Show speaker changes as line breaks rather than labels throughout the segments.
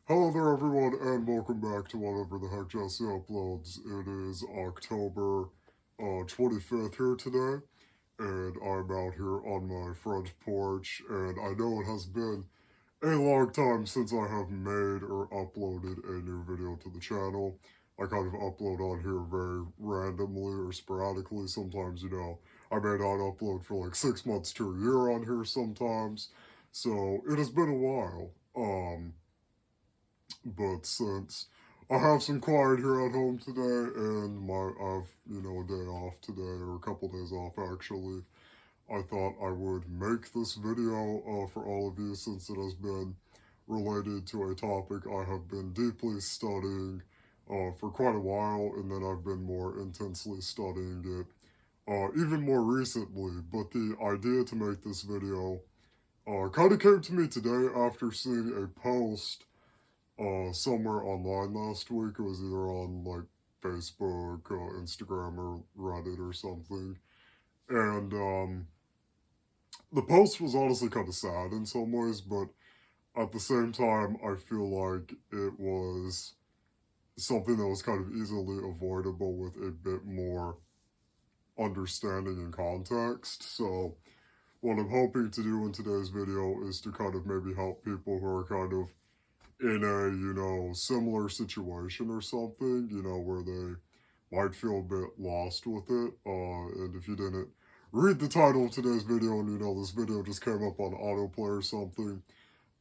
Hello there, everyone, and welcome back to whatever the heck Jesse uploads. It is October 25th here today, and I'm out here on my front porch, and I know it has been a long time since I have made or uploaded a new video to the channel. I kind of upload on here very randomly or sporadically. Sometimes, I may not upload for like 6 months to a year on here sometimes. So it has been a while. But since I have some quiet here at home today, and I've a day off today, or a couple days off actually, I thought I would make this video for all of you, since it has been related to a topic I have been deeply studying for quite a while, and then I've been more intensely studying it even more recently. But the idea to make this video kind of came to me today after seeing a post somewhere online last week. It was either on like Facebook, Instagram, or Reddit or something. And the post was honestly kind of sad in some ways, but at the same time, I feel like it was something that was kind of easily avoidable with a bit more understanding and context. So, what I'm hoping to do in today's video is to kind of maybe help people who are kind of in a, similar situation or something, where they might feel a bit lost with it. And if you didn't read the title of today's video, and this video just came up on autoplay or something,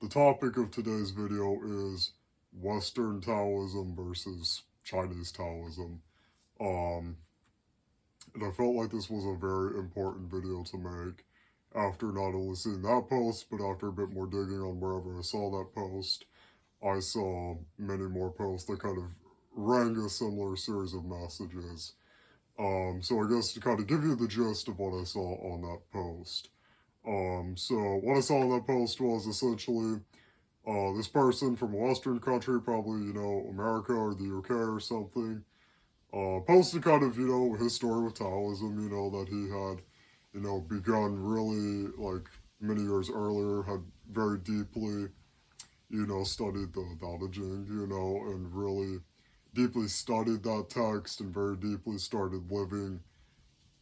the topic of today's video is Western Taoism versus Chinese Taoism. And I felt like this was a very important video to make after not only seeing that post, but after a bit more digging on wherever I saw that post. I saw many more posts that kind of rang a similar series of messages. So I guess to kind of give you the gist of what I saw on that post. So what I saw on that post was essentially this person from a Western country, probably, America or the UK or something, posted kind of, his story with Taoism, that he had, begun really like many years earlier, had very deeply studied the Daoism, and really deeply studied that text and very deeply started living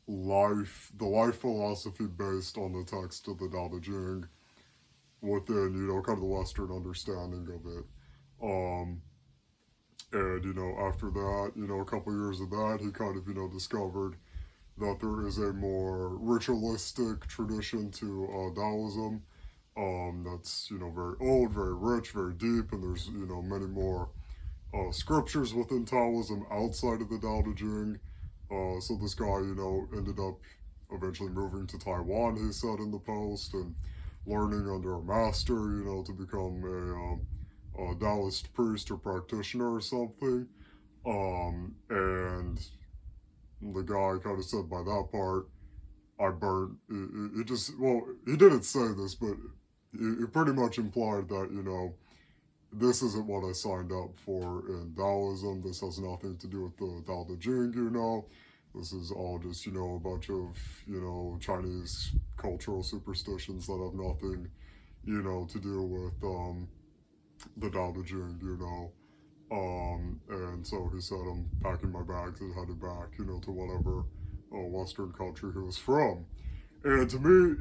the life philosophy based on the text of the Daoism within, kind of the Western understanding of it. And, after that, a couple years of that, he kind of, discovered that there is a more ritualistic tradition to Taoism. That's, very old, very rich, very deep, and there's, many more scriptures within Taoism outside of the Tao Te Ching. So this guy, ended up eventually moving to Taiwan, he said in the post, and learning under a master, to become a Taoist priest or practitioner or something. And the guy kind of said by that part, I burnt. It just, well, he didn't say this, but it pretty much implied that, this isn't what I signed up for in Taoism. This has nothing to do with the Tao Te Ching, This is all just, a bunch of, Chinese cultural superstitions that have nothing, to do with the Tao Te Ching. And so he said, I'm packing my bags and headed back, to whatever Western country he was from. And to me,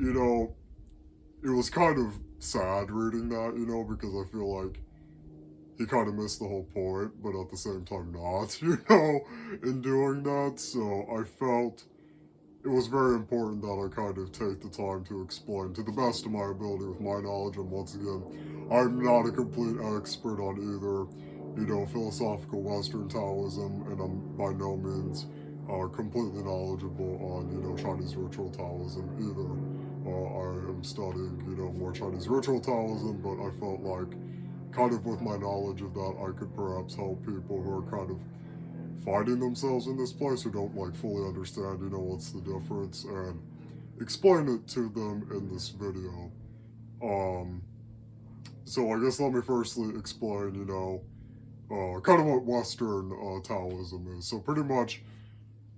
it was kind of sad reading that, because I feel like he kind of missed the whole point, but at the same time not, in doing that. So I felt it was very important that I kind of take the time to explain to the best of my ability with my knowledge. And once again, I'm not a complete expert on either, philosophical Western Taoism, and I'm by no means completely knowledgeable on, Chinese ritual Taoism either. I am studying, more Chinese ritual Taoism, but I felt like kind of with my knowledge of that, I could perhaps help people who are kind of finding themselves in this place, who don't like fully understand, what's the difference, and explain it to them in this video. So I guess let me firstly explain, kind of what Western Taoism is. So pretty much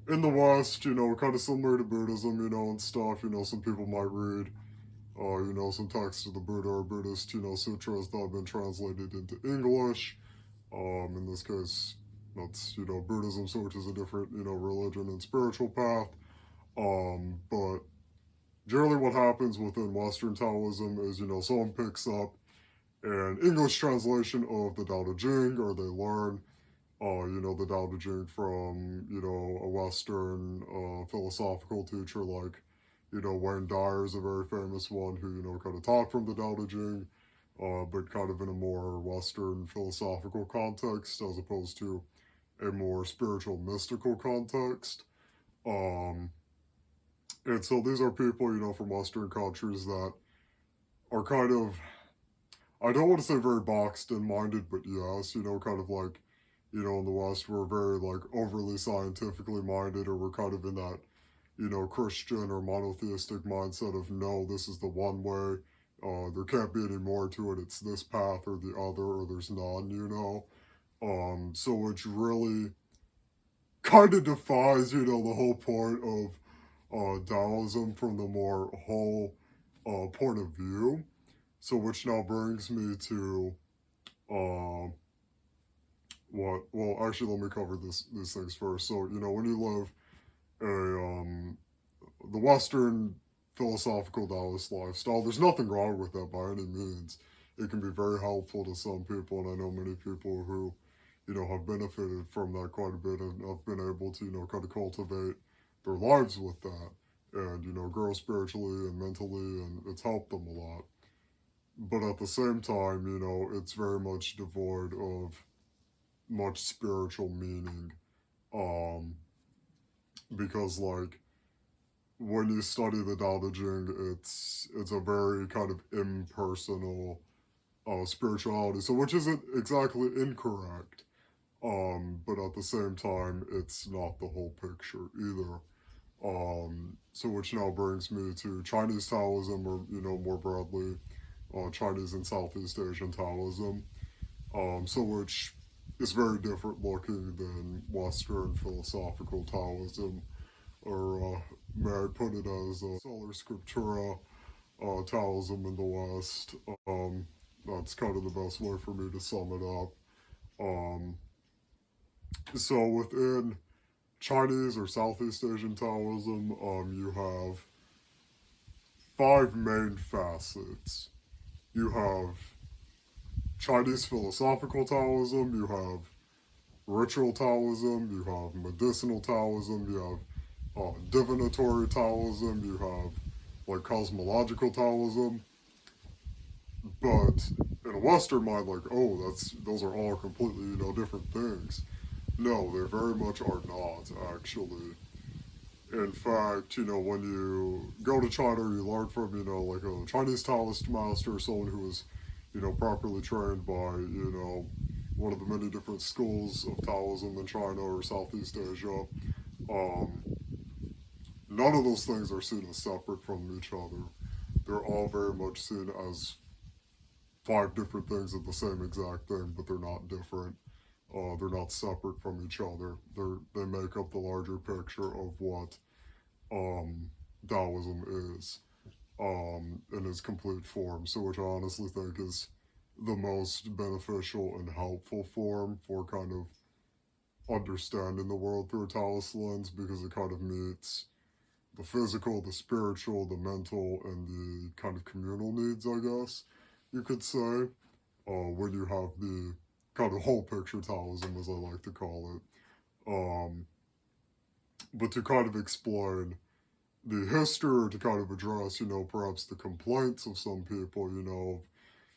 in the West, kind of similar to Buddhism, and stuff, some people might read some texts of the Buddha or Buddhist, sutras that have been translated into English. In this case, that's, Buddhism, so which is a different, religion and spiritual path. But generally what happens within Western Taoism is, someone picks up an English translation of the Tao Te Ching, or they learn, the Tao Te Ching from, a Western philosophical teacher like, Wayne Dyer is a very famous one who, kind of taught from the Tao Te Ching, but kind of in a more Western philosophical context as opposed to a more spiritual, mystical context. And so these are people, from Western countries that are kind of, I don't want to say very boxed in minded, but yes, kind of like, in the West, we're very like overly scientifically minded, or we're kind of in that, Christian or monotheistic mindset of no, this is the one way. There can't be any more to it. It's this path or the other, or there's none. So which really kind of defies, the whole point of Taoism from the more whole point of view. So which now brings me to what? Well, actually, let me cover these things first. So when you live the Western philosophical Taoist lifestyle, there's nothing wrong with that by any means. It can be very helpful to some people, and I know many people who, have benefited from that quite a bit and have been able to, kind of cultivate their lives with that and, grow spiritually and mentally, and it's helped them a lot. But at the same time, it's very much devoid of much spiritual meaning. Um, because like when you study the Tao Te Ching, it's a very kind of impersonal spirituality. So which isn't exactly incorrect. But at the same time, it's not the whole picture either. So which now brings me to Chinese Taoism, or more broadly, Chinese and Southeast Asian Taoism. So which is very different looking than Western philosophical Taoism, or may I put it as Solar Scriptura Taoism in the West. That's kind of the best way for me to sum it up. Um, so within Chinese or Southeast Asian Taoism, you have five main facets. You have Chinese philosophical Taoism, you have ritual Taoism, you have medicinal Taoism, you have divinatory Taoism, you have like cosmological Taoism. But in a Western mind, like, oh, those are all completely, different things. No, they very much are not, actually. In fact, when you go to China, you learn from, like a Chinese Taoist master, someone who is, properly trained by, one of the many different schools of Taoism in China or Southeast Asia. Um, None of those things are seen as separate from each other. They're all very much seen as five different things of the same exact thing, but they're not different. They're not separate from each other. They make up the larger picture of what Taoism is in its complete form. So, which I honestly think is the most beneficial and helpful form for kind of understanding the world through a Taoist lens, because it kind of meets the physical, the spiritual, the mental, and the kind of communal needs, I guess you could say, when you have the kind of whole picture Taoism, as I like to call it. But to kind of explain the history, or to kind of address, perhaps the complaints of some people,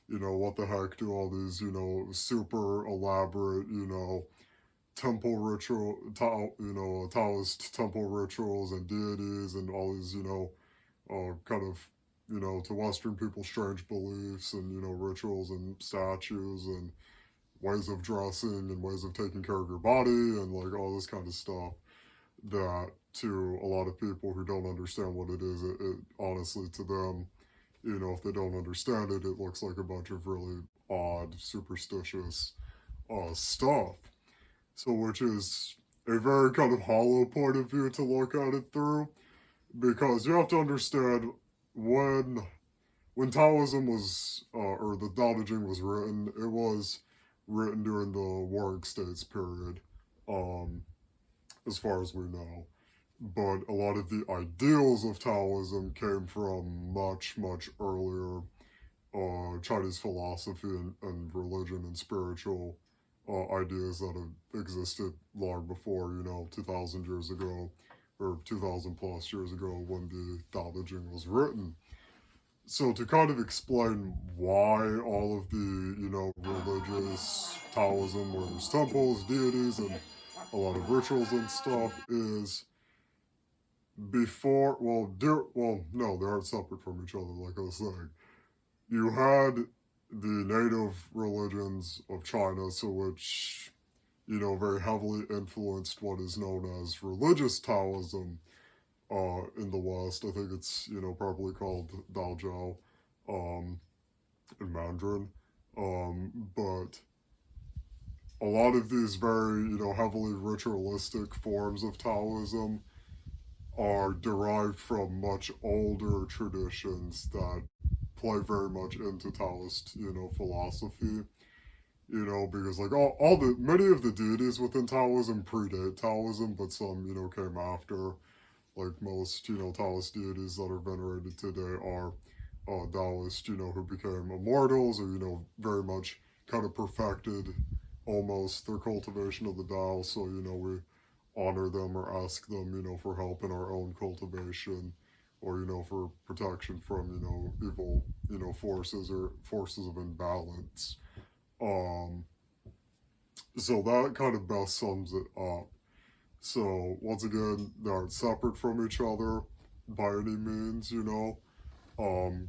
what the heck do all these, super elaborate, temple ritual, Taoist temple rituals and deities and all these, kind of, to Western people, strange beliefs and, rituals and statues and ways of dressing and ways of taking care of your body and like all this kind of stuff, that to a lot of people who don't understand what it is, it honestly, to them, if they don't understand it, it looks like a bunch of really odd, superstitious stuff. So, which is a very kind of hollow point of view to look at it through, because you have to understand when when Taoism was, or the Tao Te Ching was written, it was written during the Warring States period, um, as far as we know. But a lot of the ideals of Taoism came from much, much earlier Chinese philosophy and religion and spiritual ideas that have existed long before, 2,000 years ago, or 2,000 plus years ago when the Tao Te Ching was written. So to kind of explain why all of the, religious Taoism, where there's temples, deities, and a lot of rituals and stuff, is before, no, they aren't separate from each other, like I was saying. You had the native religions of China, so which, very heavily influenced what is known as religious Taoism in the West. I think it's, properly called Daojiao in Mandarin. But a lot of these very, heavily ritualistic forms of Taoism are derived from much older traditions that play very much into Taoist, philosophy. Because like many of the deities within Taoism predate Taoism, but some, came after. Like most, Taoist deities that are venerated today are Taoist, who became immortals or, very much kind of perfected almost their cultivation of the Tao. So, we honor them or ask them, for help in our own cultivation or, for protection from, evil, forces or forces of imbalance. So that kind of best sums it up. So once again, they aren't separate from each other by any means,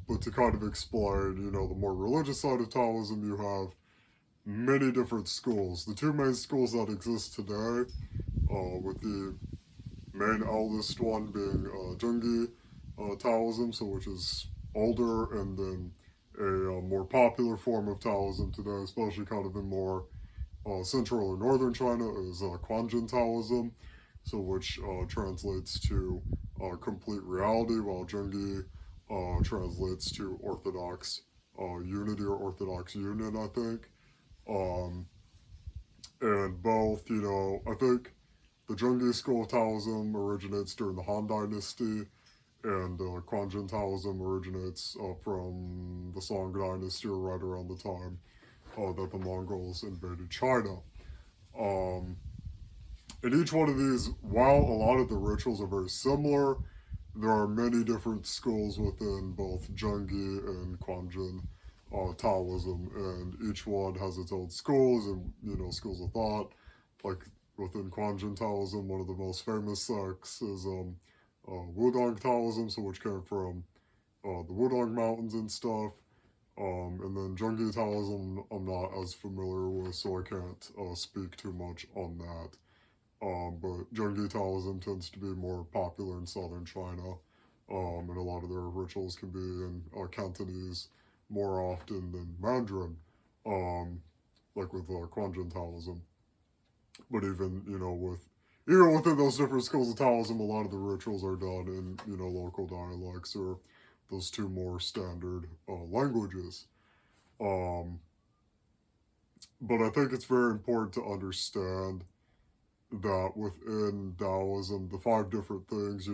But to kind of explain, the more religious side of Taoism, you have many different schools. The two main schools that exist today, with the main eldest one being Zhengyi Taoism, so which is older, and then a more popular form of Taoism today, especially kind of in more central or northern China, is Quanjin Taoism, so which translates to complete reality, while Zhengyi translates to orthodox unity or orthodox union, I think. Um, and both, I think the Zhengyi school of Taoism originates during the Han Dynasty, and Quanjin Taoism originates from the Song Dynasty, right around the time that the Mongols invaded China. Um, in each one of these, while a lot of the rituals are very similar, there are many different schools within both Zhengyi and Quanjin Taoism, and each one has its own schools and schools of thought. Like within Quanjin Taoism, one of the most famous sects is Wudong Taoism, so which came from the Wudong Mountains and stuff. And then Zhengyi Taoism, I'm not as familiar with, so I can't speak too much on that. But Zhengyi Taoism tends to be more popular in southern China, and a lot of their rituals can be in Cantonese more often than Mandarin, like with Quanjin Taoism. But even within those different schools of Taoism, a lot of the rituals are done in local dialects or those two more standard languages. Um, but I think it's very important to understand that within Taoism, the five different things,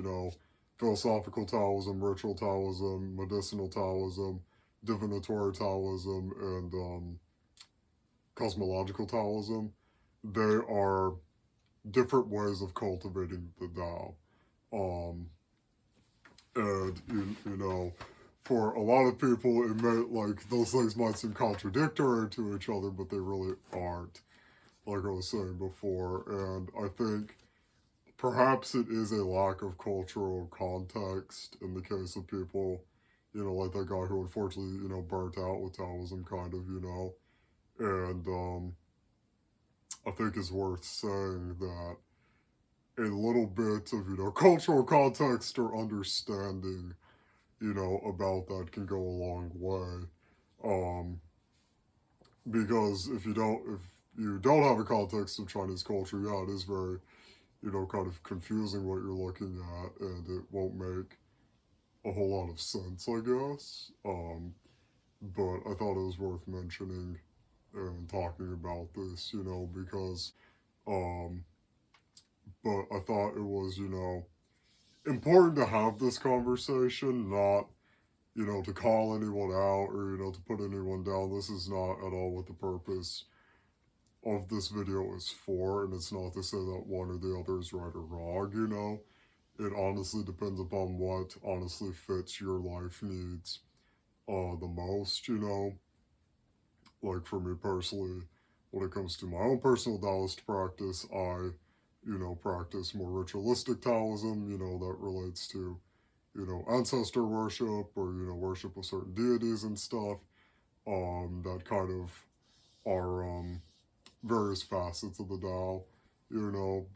philosophical Taoism, ritual Taoism, medicinal Taoism, divinatory Taoism, and cosmological Taoism, they are different ways of cultivating the Tao. And, for a lot of people, it may, like, those things might seem contradictory to each other, but they really aren't, like I was saying before. And I think perhaps it is a lack of cultural context in the case of people, like that guy who unfortunately, burnt out with Taoism, kind of, And I think it's worth saying that a little bit of, cultural context or understanding, about that can go a long way. Because if you don't have a context of Chinese culture, yeah, it is very, kind of confusing what you're looking at, and it won't make a whole lot of sense, I guess. But I thought it was worth mentioning and talking about this, because, um, but I thought it was, important to have this conversation, not, to call anyone out or, to put anyone down. This is not at all what the purpose of this video is for, and it's not to say that one or the other is right or wrong. It honestly depends upon what honestly fits your life needs the most. Like for me personally, when it comes to my own personal Taoist practice, I, practice more ritualistic Taoism, that relates to, ancestor worship or, worship of certain deities and stuff, that kind of are, various facets of the Tao,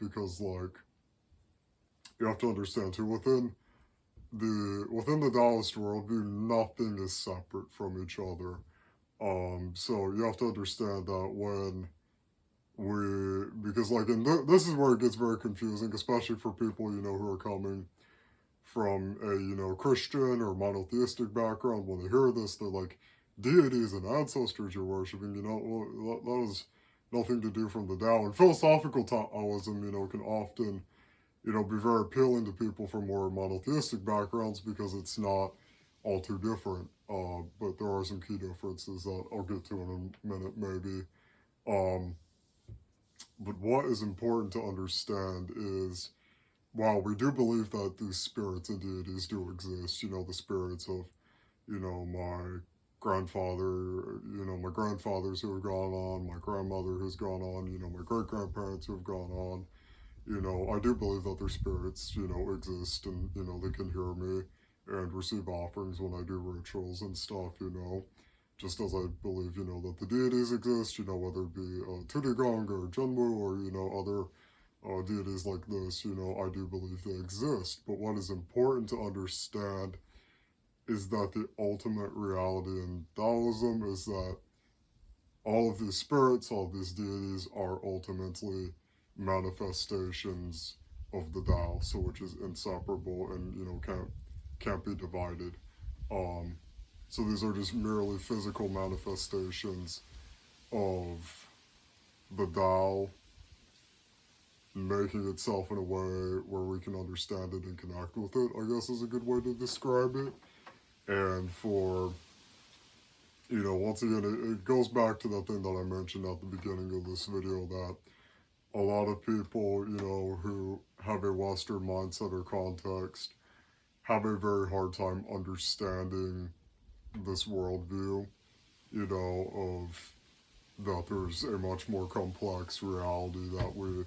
because like, you have to understand too, within the Taoist worldview, nothing is separate from each other. So you have to understand that because like, this is where it gets very confusing, especially for people, who are coming from a, Christian or monotheistic background. When they hear this, they're like, deities and ancestors you're worshiping, well, that has nothing to do from the Tao. And philosophical Taoism, can often, be very appealing to people from more monotheistic backgrounds because it's not all too different. But there are some key differences that I'll get to in a minute, maybe. But what is important to understand is, while we do believe that these spirits and deities do exist, the spirits of, my grandfather, my grandfathers who have gone on, my grandmother who's gone on, my great-grandparents who have gone on, I do believe that their spirits, exist and, they can hear me and receive offerings when I do rituals and stuff, just as I believe, that the deities exist, whether it be Tudigong or Junmu or, other deities like this, I do believe they exist. But what is important to understand is that the ultimate reality in Taoism is that all of these spirits, all of these deities are ultimately manifestations of the Tao, so which is inseparable and, can't be divided. So these are just merely physical manifestations of the Tao making itself in a way where we can understand it and connect with it, I guess is a good way to describe it. And for, once again, it goes back to that thing that I mentioned at the beginning of this video, that a lot of people, who have a Western mindset or context have a very hard time understanding this worldview, of that there's a much more complex reality that we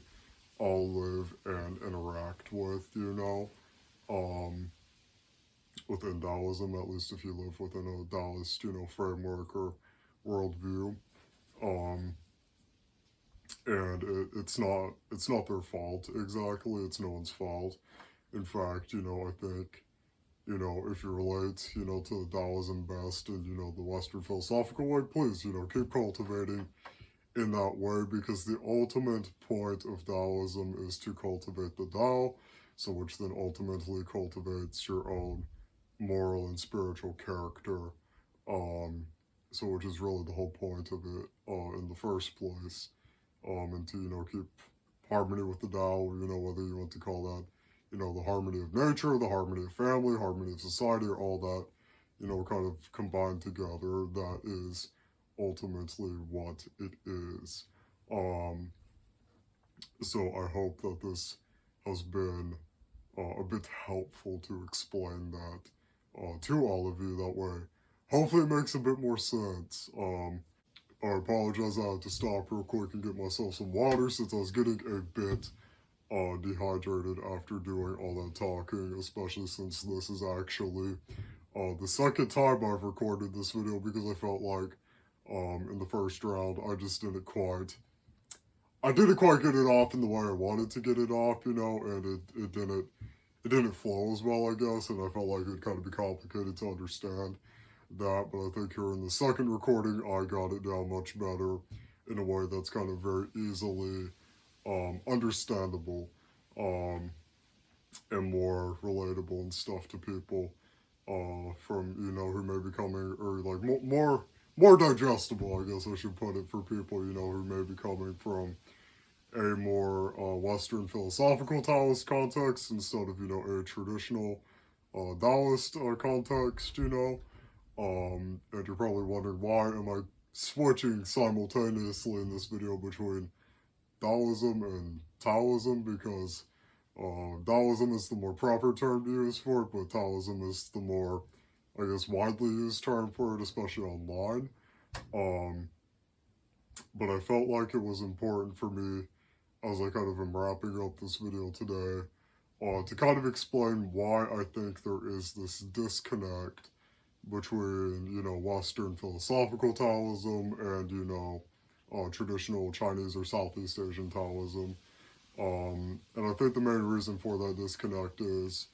all live and interact with, within Taoism, at least if you live within a Taoist, framework or worldview. And it's not their fault exactly. It's no one's fault. In fact, I think, if you relate, to the Taoism best and, the Western philosophical way, please, keep cultivating in that way, because the ultimate point of Taoism is to cultivate the Tao, so which then ultimately cultivates your own moral and spiritual character, so which is really the whole point of it in the first place, and to, keep harmony with the Tao, whether you want to call that, the harmony of nature, the harmony of family, harmony of society, or all that, kind of combined together. That is ultimately what it is. So I hope that this has been a bit helpful to explain that to all of you. That way, hopefully it makes a bit more sense. I apologize, I had to stop real quick and get myself some water since I was getting a bit dehydrated after doing all that talking, especially since this is actually the second time I've recorded this video, because I felt like in the first round I didn't quite get it off in the way I wanted to get it off, and it didn't flow as well, I guess, and I felt like it'd kind of be complicated to understand that. But I think here in the second recording I got it down much better in a way that's kind of very easily understandable and more relatable and stuff to people from, you know, who may be coming, or like more digestible, I guess I should put it, for people, you know, who may be coming from a more Western philosophical Taoist context instead of, you know, a traditional Taoist context, you know. And you're probably wondering, why am I switching simultaneously in this video between Daoism and Taoism? Because Daoism is the more proper term to use for it, but Taoism is the more, I guess, widely used term for it, especially online. But I felt like it was important for me, as I kind of am wrapping up this video today, to kind of explain why I think there is this disconnect between, you know, Western philosophical Taoism and, you know, traditional Chinese or Southeast Asian Taoism. And I think the main reason for that disconnect is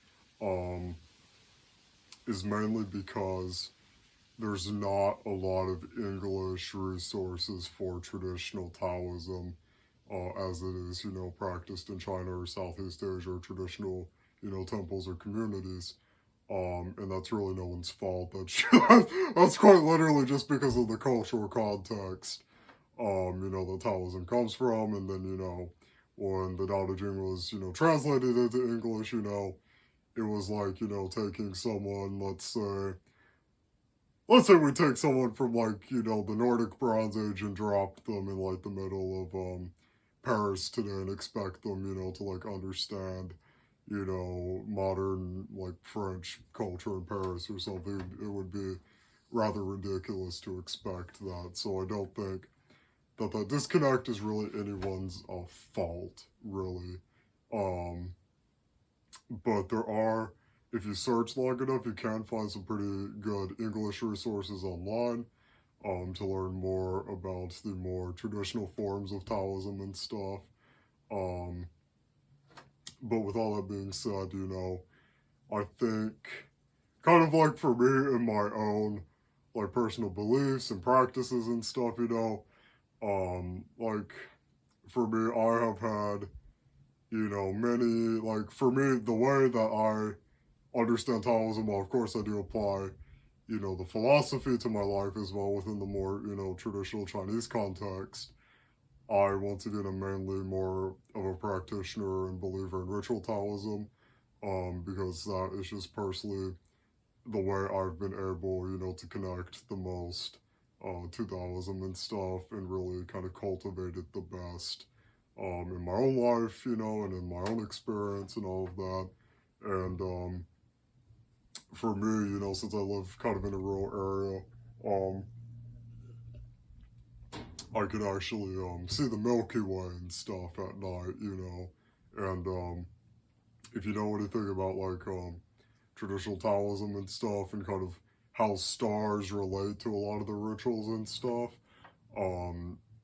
mainly because there's not a lot of English resources for traditional Taoism, as it is, you know, practiced in China or Southeast Asia, or traditional, you know, temples or communities. And that's really no one's fault. That's quite literally just because of the cultural context, you know, that Taoism comes from. And then, you know, when the Tao Te Ching was, you know, translated into English, you know, it was like, you know, taking someone, let's say we take someone from, like, you know, the Nordic Bronze Age and drop them in, like, the middle of Paris today and expect them, you know, to, like, understand, you know, modern, like, French culture in Paris or something. It would be rather ridiculous to expect that. So I don't think that disconnect is really anyone's fault, really. But there are, if you search long enough, you can find some pretty good English resources online, to learn more about the more traditional forms of Taoism and stuff. But with all that being said, you know, I think, kind of like for me in my own, like, personal beliefs and practices and stuff, you know, like, for me, I have had, you know, many, like, for me, the way that I understand Taoism, well, of course I do apply, you know, the philosophy to my life as well within the more, you know, traditional Chinese context. I, once again, am mainly more of a practitioner and believer in ritual Taoism, because that is just personally the way I've been able, you know, to connect the most to Taoism and stuff, and really kind of cultivate it the best in my own life, you know, and in my own experience and all of that. And for me, you know, since I live kind of in a rural area, I could actually see the Milky Way and stuff at night, you know. And if you know anything about, like, traditional Taoism and stuff, and kind of how stars relate to a lot of the rituals and stuff,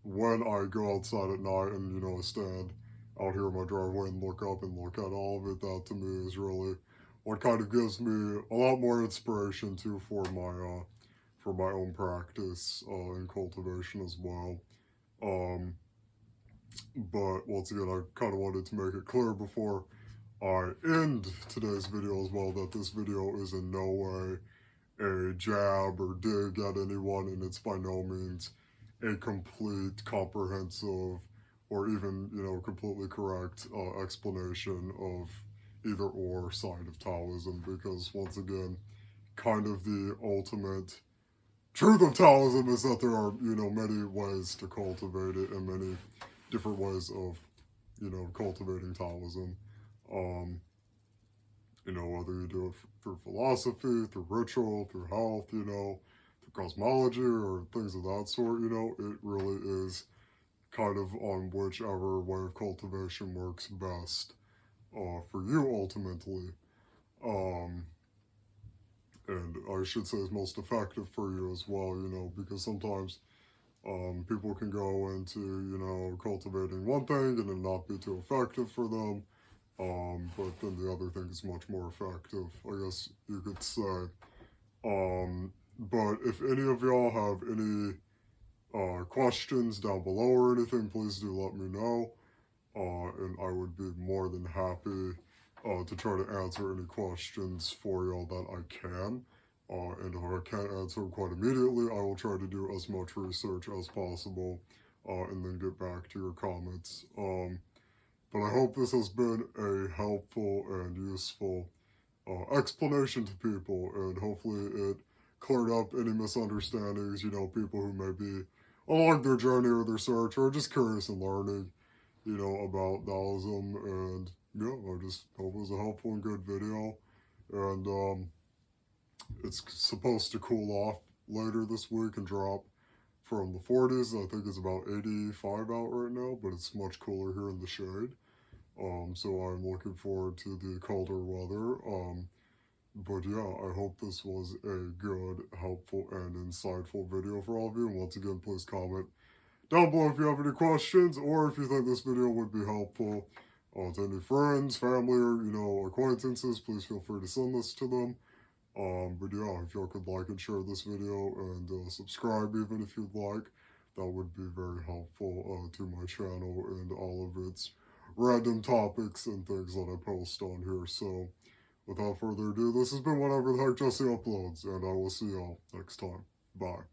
when I go outside at night and, you know, I stand out here in my driveway and look up and look at all of it, that to me is really what kind of gives me a lot more inspiration too for my own practice and cultivation as well. But once again, I kind of wanted to make it clear before I end today's video as well that this video is in no way a jab or dig at anyone, and it's by no means a complete, comprehensive, or even, you know, completely correct explanation of either or side of Taoism, because once again, kind of the ultimate truth of Taoism is that there are, you know, many ways to cultivate it and many different ways of, you know, cultivating Taoism. You know, whether you do it through philosophy, through ritual, through health, you know, through cosmology or things of that sort, you know, it really is kind of on whichever way of cultivation works best for you ultimately. And I should say is most effective for you as well, you know, because sometimes people can go into, you know, cultivating one thing and it not be too effective for them. But then the other thing is much more effective, I guess you could say. But if any of y'all have any questions down below or anything, please do let me know. And I would be more than happy to try to answer any questions for y'all that I can. And if I can't answer them quite immediately, I will try to do as much research as possible and then get back to your comments. But I hope this has been a helpful and useful explanation to people, and hopefully it cleared up any misunderstandings, people who may be along their journey or their search or just curious and learning, about Daoism. And yeah, I just hope it was a helpful and good video. And it's supposed to cool off later this week and drop from the 40s. I think it's about 85 out right now, but it's much cooler here in the shade. So I'm looking forward to the colder weather. But yeah, I hope this was a good, helpful, and insightful video for all of you. And once again, please comment down below if you have any questions, or if you think this video would be helpful to any friends, family, or, acquaintances. Please feel free to send this to them. But yeah, if y'all could like and share this video and subscribe even if you'd like, that would be very helpful to my channel and all of its random topics and things that I post on here. So without further ado, this has been Whatever the Heck Jesse Uploads, and I will see y'all next time. Bye.